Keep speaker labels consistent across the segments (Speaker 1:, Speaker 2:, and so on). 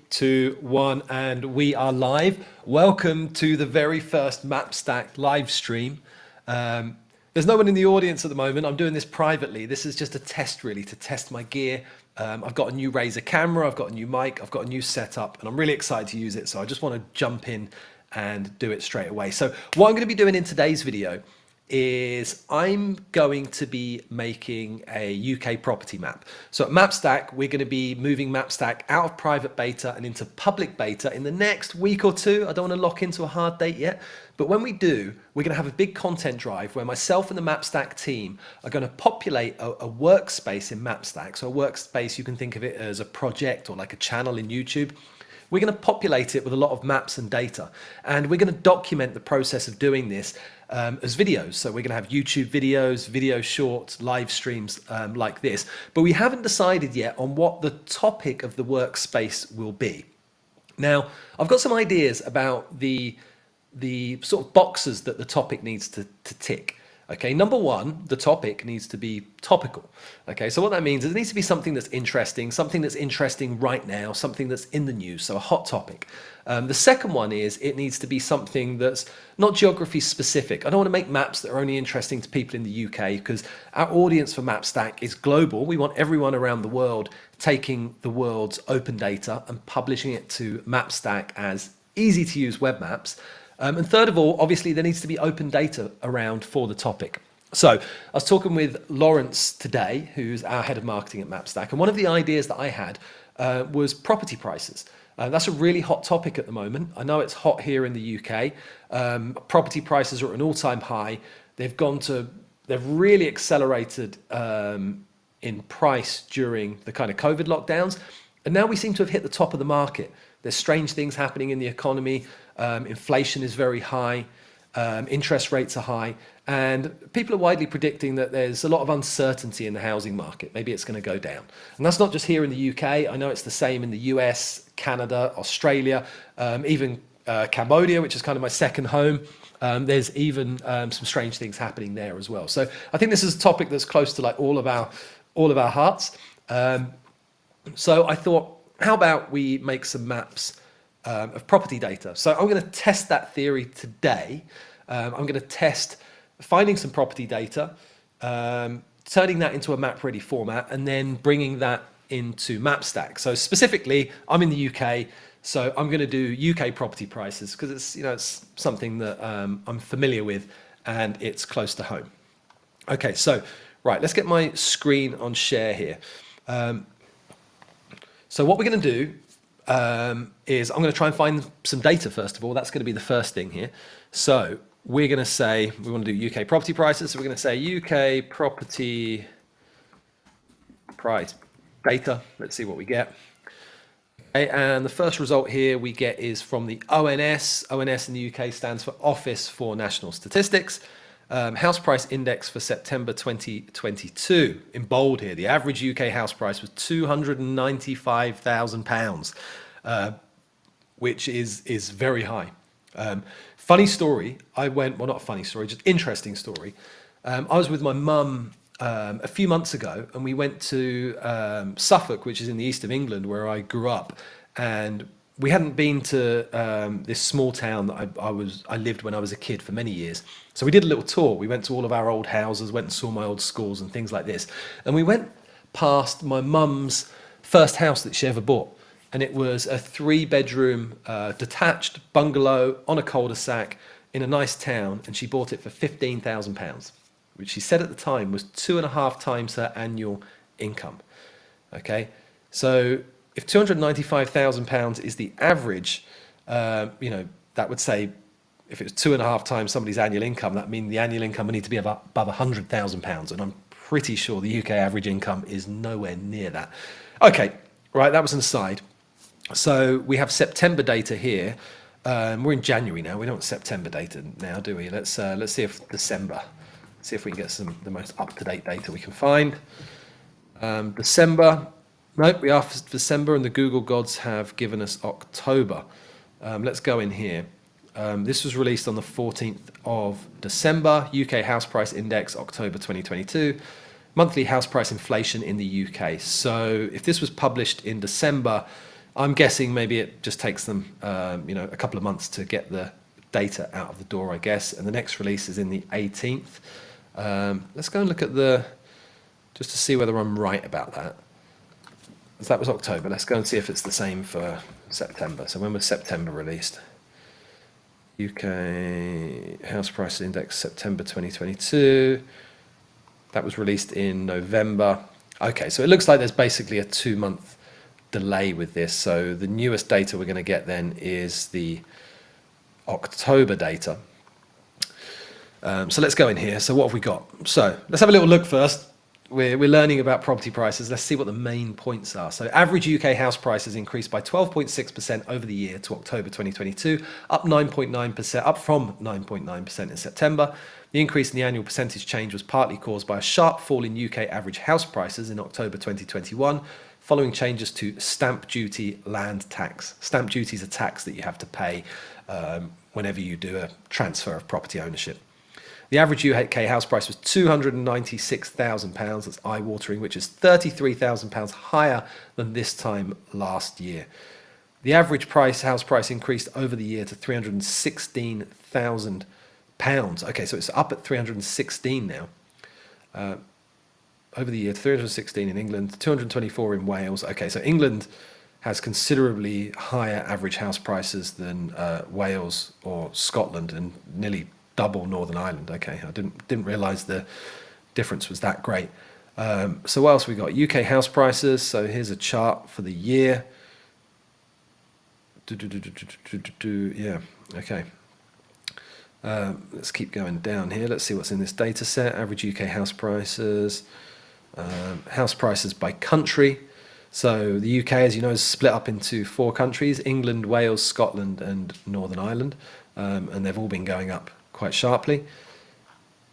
Speaker 1: Two, one, and we are live. Welcome to the very first MapStack live stream. There's no one in the audience at the moment. I'm doing this privately. This is just a test, really, to test my gear. I've got a new Razer camera, I've got a new mic, I've got a new setup, and I'm really excited to use it. So I just want to jump in and do it straight away. So what I'm going to be doing in today's video is I'm going to be making a UK property map. So at MapStack, we're going to be moving MapStack out of private beta and into public beta in the next week or two. I don't want to lock into a hard date yet, but when we do, we're going to have a big content drive where myself and the MapStack team are going to populate a workspace in MapStack. So a workspace, you can think of it as a project or like a channel in YouTube. We're going to populate it with a lot of maps and data, and we're going to document the process of doing this as videos. So we're going to have YouTube videos, video shorts, live streams like this, but we haven't decided yet on what the topic of the workspace will be. Now, I've got some ideas about the sort of boxes that the topic needs to tick. Okay, number one, the topic needs to be topical. Okay, so what that means is it needs to be something that's interesting right now, something that's in the news, so a hot topic. The second one is it needs to be something that's not geography specific. I don't want to make maps that are only interesting to people in the UK because our audience for MapStack is global. We want everyone around the world taking the world's open data and publishing it to MapStack as easy to use web maps. And third of all, obviously, there needs to be open data around for the topic. So I was talking with Lawrence today, who's our head of marketing at MapStack, and one of the ideas that I had was property prices. That's a really hot topic at the moment. I know it's hot here in the UK. Property prices are at an all-time high. They've really accelerated in price during the kind of COVID lockdowns. And now we seem to have hit the top of the market. There's strange things happening in the economy. Inflation is very high. Interest rates are high. And people are widely predicting that there's a lot of uncertainty in the housing market. Maybe it's going to go down. And that's not just here in the UK. I know it's the same in the US, Canada, Australia, even Cambodia, which is kind of my second home. There's even some strange things happening there as well. So I think this is a topic that's close to like all of our hearts. So I thought, how about we make some maps of property data? So I'm going to test that theory today. I'm going to test finding some property data, turning that into a map ready format, and then bringing that into MapStack. So specifically, I'm in the UK, so I'm going to do UK property prices because it's something that I'm familiar with and it's close to home. Okay, so right, let's get my screen on share here. So what we're going to do is I'm going to try and find some data first of all. That's going to be the first thing here. So we're going to say we want to do UK property prices. So we're going to say UK property price data. Let's see what we get. Okay, and the first result here we get is from the ONS. ONS in the UK stands for Office for National Statistics. House price index for September 2022. In bold here, the average UK house price was £295,000, which is very high. Funny story, not a funny story, just interesting story. I was with my mum a few months ago and we went to Suffolk, which is in the east of England where I grew up, and we hadn't been to this small town that I lived when I was a kid for many years. So we did a little tour. We went to all of our old houses, went and saw my old schools and things like this. And we went past my mum's first house that she ever bought. And it was a 3-bedroom detached bungalow on a cul-de-sac in a nice town. And she bought it for £15,000, which she said at the time was 2.5 times her annual income. Okay, so if £295,000 is the average, that would say if it was 2.5 times somebody's annual income, that means the annual income would need to be above £100,000. And I'm pretty sure the UK average income is nowhere near that. Okay, right, that was an aside. So we have September data here. We're in January now. We don't want September data now, do we? Let's see if December. See if we can get the most up-to-date data we can find. December. Nope, we are for December, and the Google gods have given us October. Let's go in here. This was released on the 14th of December. UK house price index, October 2022. Monthly house price inflation in the UK. So if this was published in December, I'm guessing maybe it just takes them, a couple of months to get the data out of the door, I guess. And the next release is in the 18th. Let's go and look at just to see whether I'm right about that. So that was October. Let's go and see if it's the same for September. So when was September released? UK House Price Index, September 2022. That was released in November. Okay, so it looks like there's basically a 2-month delay with this. So the newest data we're going to get then is the October data. So let's go in here. So what have we got? So let's have a little look first. We're learning about property prices. Let's see what the main points are. So average UK house prices increased by 12.6% over the year to October 2022, up 9.9%, up from 9.9% in September. The increase in the annual percentage change was partly caused by a sharp fall in UK average house prices in October 2021, following changes to stamp duty land tax. Stamp duty is a tax that you have to pay whenever you do a transfer of property ownership. The average UK house price was £296,000. That's eye-watering, which is £33,000 higher than this time last year. The average house price increased over the year to £316,000. Okay, so it's up at 316 now. Over the year, 316 in England, 224 in Wales. Okay, so England has considerably higher average house prices than Wales or Scotland, and nearly double Northern Ireland. Okay, I didn't realise the difference was that great. So what else we got? UK house prices. So here's a chart for the year. Yeah, okay. Let's keep going down here. Let's see what's in this data set. Average UK house prices. House prices by country. So the UK, as you know, is split up into 4 countries: England, Wales, Scotland, and Northern Ireland. And they've all been going up quite sharply.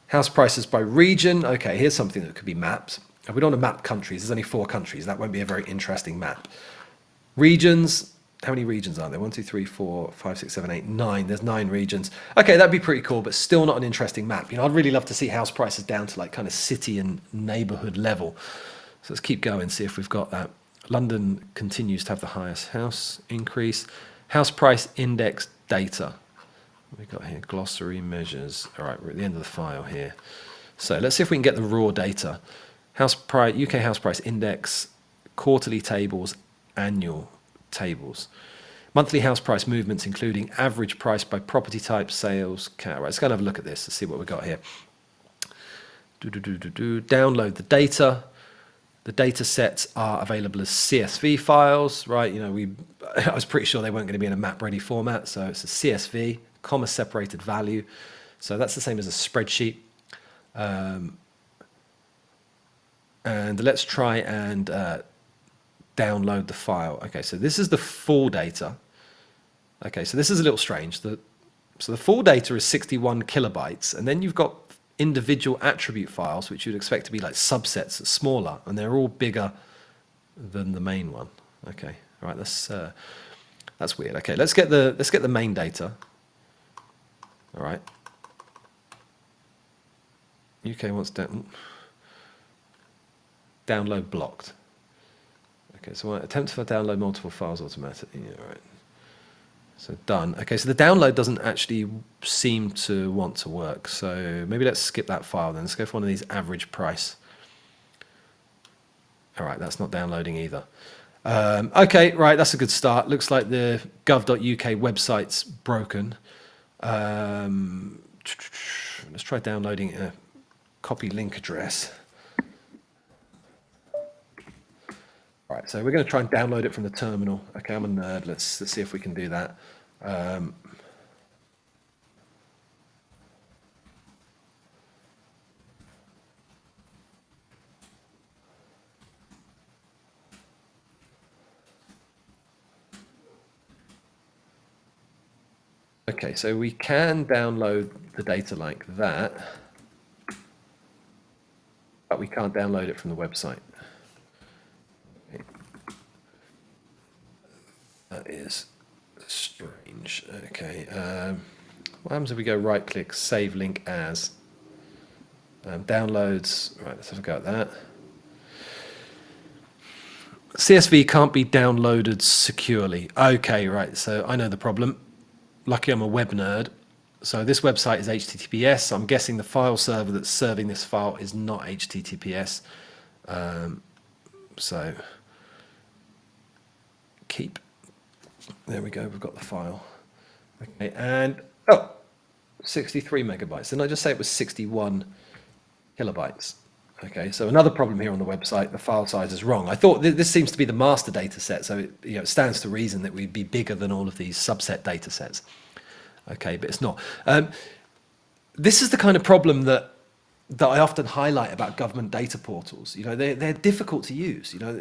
Speaker 1: House prices by region. Okay, here's something that could be mapped. We don't want to map countries. There's only 4 countries. That won't be a very interesting map. Regions. How many regions are there? 1, 2, 3, 4, 5, 6, 7, 8, 9. There's 9 regions. Okay, that'd be pretty cool, but still not an interesting map. I'd really love to see house prices down to like kind of city and neighborhood level. So let's keep going, see if we've got that. London continues to have the highest house increase. House price index data. We've got here glossary measures. All right, we're at the end of the file here. So let's see if we can get the raw data. UK house price index, quarterly tables, annual tables. Monthly house price movements, including average price by property type, sales. Right, let's go and have a look at this to see what we've got here. Download the data. The data sets are available as CSV files, right? I was pretty sure they weren't going to be in a map-ready format, so it's a CSV, comma-separated value. So that's the same as a spreadsheet. And let's try and download the file. Okay, so this is the full data. Okay, so this is a little strange. So the full data is 61 kilobytes, and then you've got individual attribute files, which you'd expect to be like subsets, smaller, and they're all bigger than the main one. Okay, all right, that's weird. Okay, let's get the main data. All right. UK wants download blocked. Okay, so attempt to download multiple files automatically. Yeah, all right. So done. Okay, so the download doesn't actually seem to want to work. So maybe let's skip that file then. Let's go for one of these average price. All right, that's not downloading either. Okay, right, that's a good start. Looks like the gov.uk website's broken. Let's try downloading a copy link address. All right, so we're going to try and download it from the terminal. Okay, I'm a nerd. Let's see if we can do that. Okay, so we can download the data like that, but we can't download it from the website. Okay. That is strange. Okay, what happens if we go right-click, save link as, downloads? Right, let's have a go at that. CSV can't be downloaded securely. Okay, right. So I know the problem. Lucky I'm a web nerd. So this website is HTTPS. I'm guessing the file server that's serving this file is not HTTPS. So keep. There we go. We've got the file. Okay, and 63 megabytes. Didn't I just say it was 61 kilobytes? Okay, so another problem here on the website, the file size is wrong. I thought this seems to be the master data set, so it stands to reason that we'd be bigger than all of these subset data sets. Okay, but it's not. This is the kind of problem that I often highlight about government data portals. You know, they're difficult to use. You know,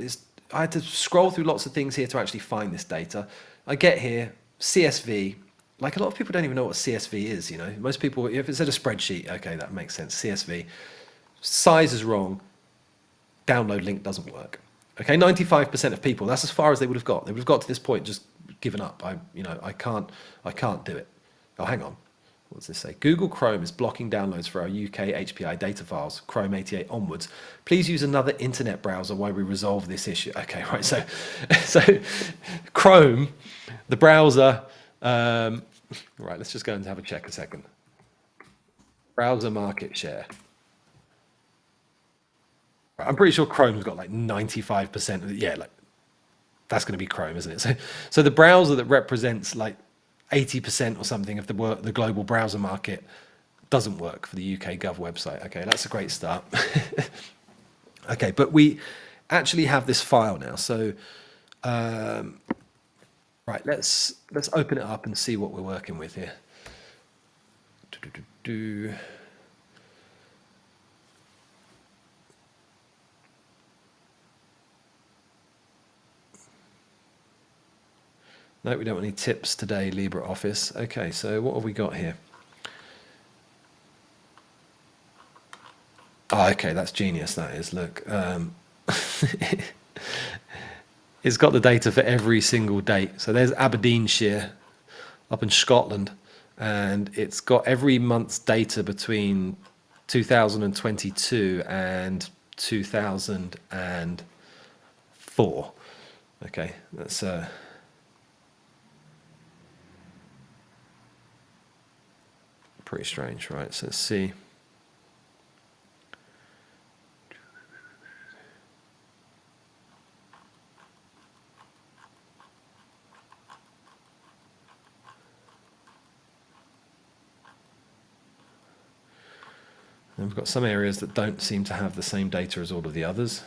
Speaker 1: I had to scroll through lots of things here to actually find this data. I get here, CSV. Like, a lot of people don't even know what CSV is. You know, most people, if it's in a spreadsheet, okay, that makes sense. CSV. Size is wrong, download link doesn't work. Okay, 95% of people, that's as far as they would have got. They would have got to this point, just given up. I can't do it. Oh, hang on. What does this say? Google Chrome is blocking downloads for our UK HPI data files, Chrome 88 onwards. Please use another internet browser while we resolve this issue. Okay, right, so Chrome, the browser, right, let's just go and have a check a second. Browser market share. I'm pretty sure Chrome's got like 95% of it. Yeah, like that's going to be Chrome, isn't it? So the browser that represents like 80% or something of the global browser market doesn't work for the UK Gov website. Okay, that's a great start. Okay, but we actually have this file now. So, right, let's open it up and see what we're working with here. No, we don't want any tips today, LibreOffice. Okay, so what have we got here? Oh, okay, that's genius, that is. Look, it's got the data for every single date. So there's Aberdeenshire up in Scotland, and it's got every month's data between 2022 and 2004. Okay, that's pretty strange, right? So let's see. And we've got some areas that don't seem to have the same data as all of the others.